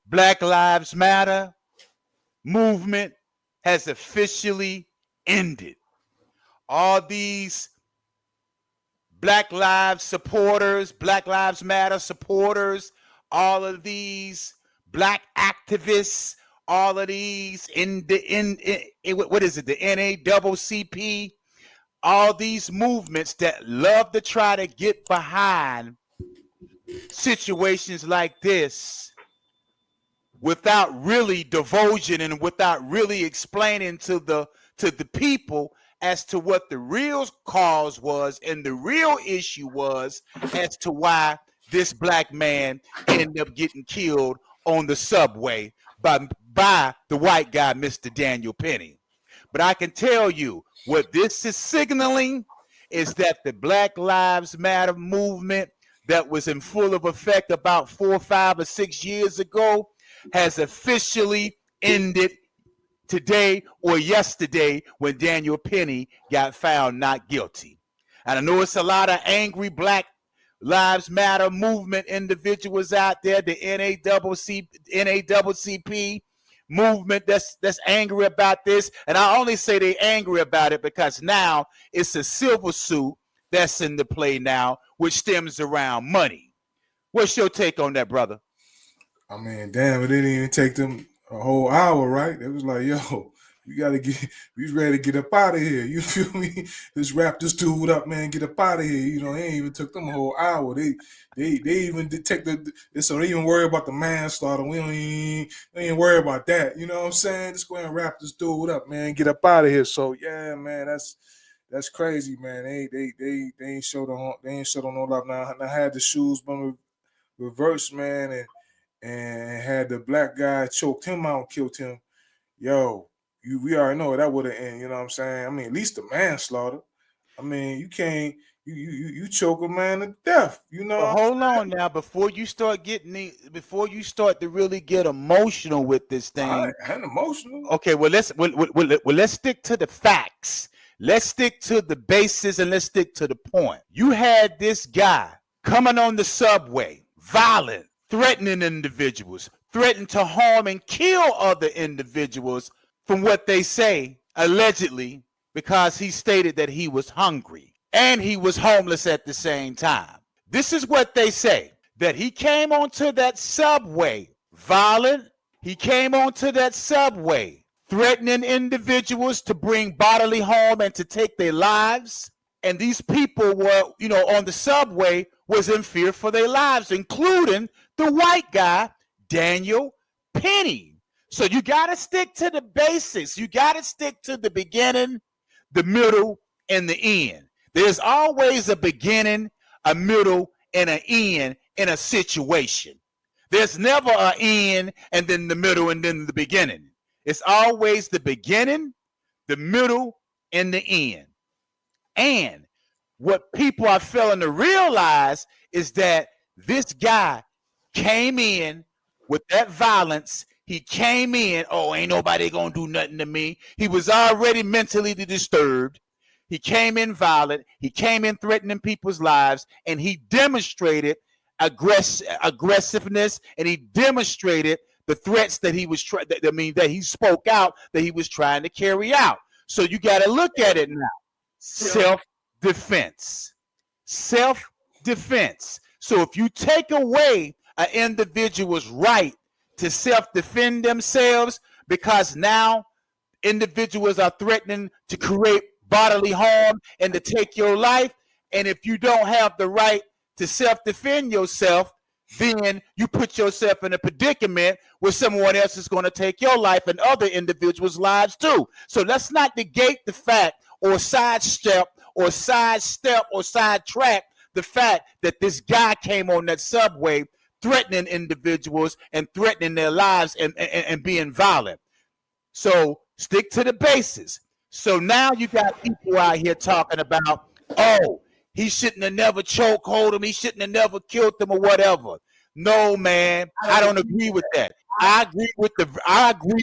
Black Lives Matter movement has officially ended. All these Black Lives supporters, Black Lives Matter supporters, all of these black activists, all of these what is it, the NAACP, all these movements that love to try to get behind situations like this without really divulging and without really explaining to the people as to what the real cause was and the real issue was as to why this black man ended up getting killed on the subway by the white guy, Mr. Daniel Penny. But I can tell you what this is signaling is that the Black Lives Matter movement that was in full of effect about 4, 5, or 6 years ago has officially ended today or yesterday when Daniel Penny got found not guilty. And I know it's a lot of angry Black Lives Matter movement individuals out there, the NAACP movement that's angry about this. And I only say they're angry about it because now it's a civil suit that's in the play now, which stems around money. What's your take on that, brother? I mean, damn, it didn't even take them a whole hour, right? It was like, yo, we ready to get up out of here. You feel me? Let's wrap this dude up, man. Get up out of here. You know, it ain't even took them a whole hour. They even did take so they even worry about the manslaughter. We ain't worry about that. You know what I'm saying? Just go ahead and wrap this dude up, man. Get up out of here. So yeah, man, that's crazy, man. They ain't showed on no love. Now I had the shoes been reversed, man, and had the black guy choked him out, killed him. Yo, we already know that would have ended. You know what I'm saying? I mean, at least the manslaughter. I mean, you can't you choke a man to death. You know. But hold on now, before you start to really get emotional with this thing. I ain't emotional. Okay, well let's stick to the facts. Let's stick to the basis and let's stick to the point. You had this guy coming on the subway, violent, threatening individuals, threatening to harm and kill other individuals from what they say, allegedly, because he stated that he was hungry and he was homeless at the same time. This is what they say, that he came onto that subway violent. He came onto that subway threatening individuals to bring bodily harm and to take their lives. And these people were, on the subway was in fear for their lives, including the white guy, Daniel Penny. So you got to stick to the basics. You got to stick to the beginning, the middle, and the end. There's always a beginning, a middle, and an end in a situation. There's never an end and then the middle and then the beginning. It's always the beginning, the middle, and the end. And what people are failing to realize is that this guy came in with that violence. He came in, ain't nobody gonna do nothing to me. He was already mentally disturbed. He came in violent. He came in threatening people's lives, and he demonstrated aggressiveness, and he demonstrated the threats that he was that he spoke out that he was trying to carry out. So you got to look at it now. Self-defense. Self-defense. So if you take away an individual's right to self-defend themselves, because now individuals are threatening to create bodily harm and to take your life, and if you don't have the right to self-defend yourself, then you put yourself in a predicament where someone else is going to take your life and other individuals' lives too. So let's not negate the fact or sidestep or sidetrack the fact that this guy came on that subway threatening individuals and threatening their lives and being violent. So stick to the basis. So now you got people out here talking about, he shouldn't have never chokehold him. He shouldn't have never killed him or whatever. No, man, I don't agree with that. I agree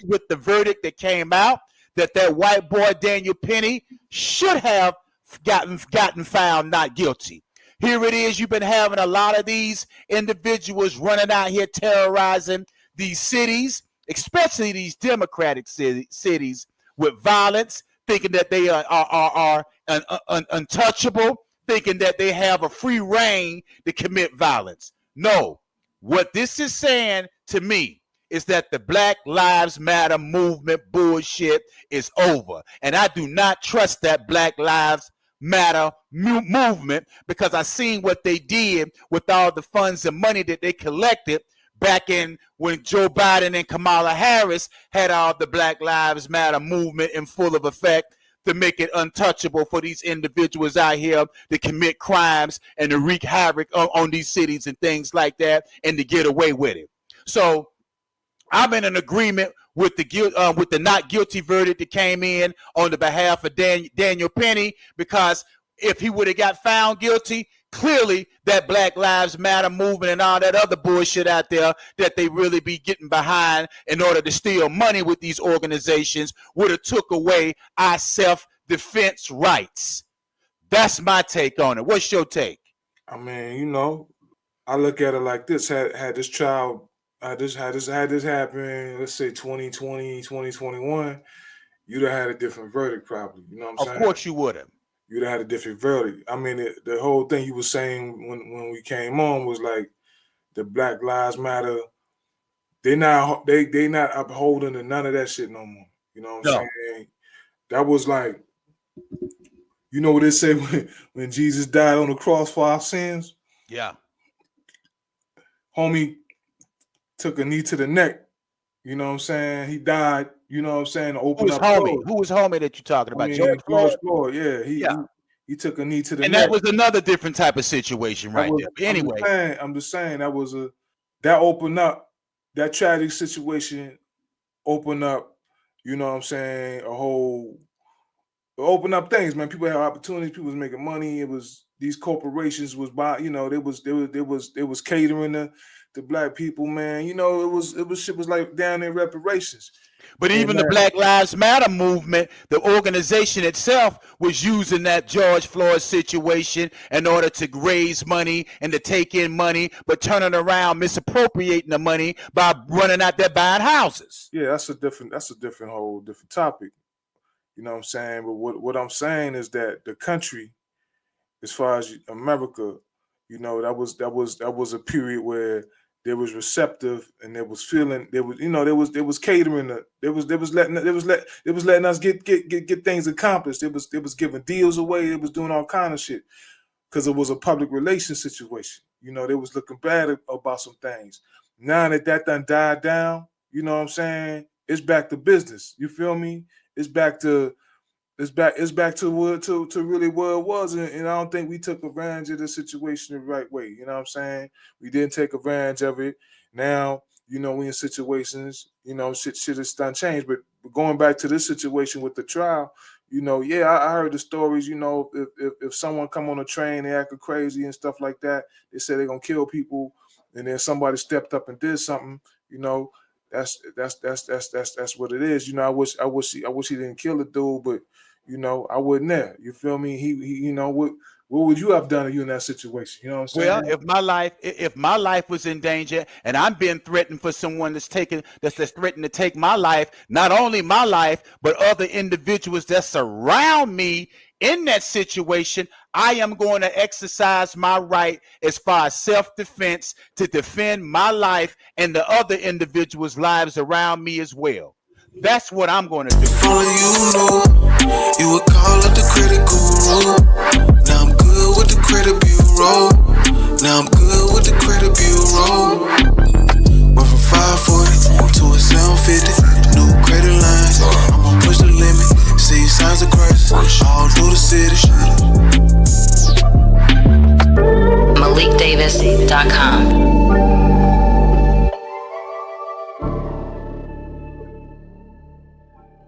with the verdict that came out that white boy Daniel Penny should have gotten found not guilty. Here it is. You've been having a lot of these individuals running out here terrorizing these cities, especially these democratic cities, with violence, thinking that they are untouchable, thinking that they have a free reign to commit violence. No, what this is saying to me is that the Black Lives Matter movement bullshit is over. And I do not trust that Black Lives Matter movement, because I seen what they did with all the funds and money that they collected back in when Joe Biden and Kamala Harris had all the Black Lives Matter movement in full of effect to make it untouchable for these individuals out here to commit crimes and to wreak havoc on these cities and things like that, and to get away with it. So I'm in an agreement with the not guilty verdict that came in on the behalf of Daniel Penny, because if he would have got found guilty, clearly that Black Lives Matter movement and all that other bullshit out there that they really be getting behind in order to steal money with these organizations would have took away our self-defense rights. That's my take on it. What's your take? I mean, you know, I look at it like this. Had this trial, had this happen, let's say 2020, 2021, you'd have had a different verdict probably. You know what I'm saying? Of course you would have. You'd have had a different verdict. I mean, the whole thing you were saying when we came on was like the Black Lives Matter. They not upholding to none of that shit no more. You know what I'm saying? That was like, you know what they say when Jesus died on the cross for our sins? Yeah. Homie took a knee to the neck. You know what I'm saying? He died. You know what I'm saying? To open up. Who was homie that you're talking about? George Floyd. Yeah. He took a knee to the neck. And that was another different type of situation right there. But anyway. I'm just saying that opened up, that tragic situation opened up, you know what I'm saying, open up things, man. People had opportunities, people was making money. It was these corporations was buying, you know, they was catering to black people, man. You know, it was shit was like down in reparations. But even the Black Lives Matter movement, the organization itself was using that George Floyd situation in order to raise money and to take in money, but turning around, misappropriating the money by running out there buying houses. Yeah, that's a whole different topic. You know what I'm saying? But what I'm saying is that the country, as far as America, you know, that was a period where they was receptive and they was feeling, they was catering, they was letting us get things accomplished. They was giving deals away. They was doing all kind of shit because it was a public relations situation. You know, they was looking bad about some things. Now that done died down, you know what I'm saying? It's back to business. You feel me? It's back to really what it was, and I don't think we took advantage of the situation the right way. You know what I'm saying? We didn't take advantage of it. Now, you know, we in situations, you know, shit has done changed. But going back to this situation with the trial, you know, yeah, I heard the stories. You know, if someone come on a train, they acting crazy and stuff like that, they say they're gonna kill people, and then somebody stepped up and did something. You know, that's what it is. You know, I wish he didn't kill the dude, but you know, I wouldn't there. You feel me? He you know, what would you have done if you in that situation? You know what I'm saying? Well, if my life was in danger and I'm being threatened for someone that's threatened to take my life, not only my life, but other individuals that surround me in that situation, I am going to exercise my right as far as self-defense to defend my life and the other individuals' lives around me as well. That's what I'm going to do. If only you knew, you would call up the credit guru. Now I'm good with the credit bureau. Now I'm good with the credit bureau. Went from 540 to a 750. New credit lines, I'ma push the limit. See signs of crisis all through the city. MalikDavis.com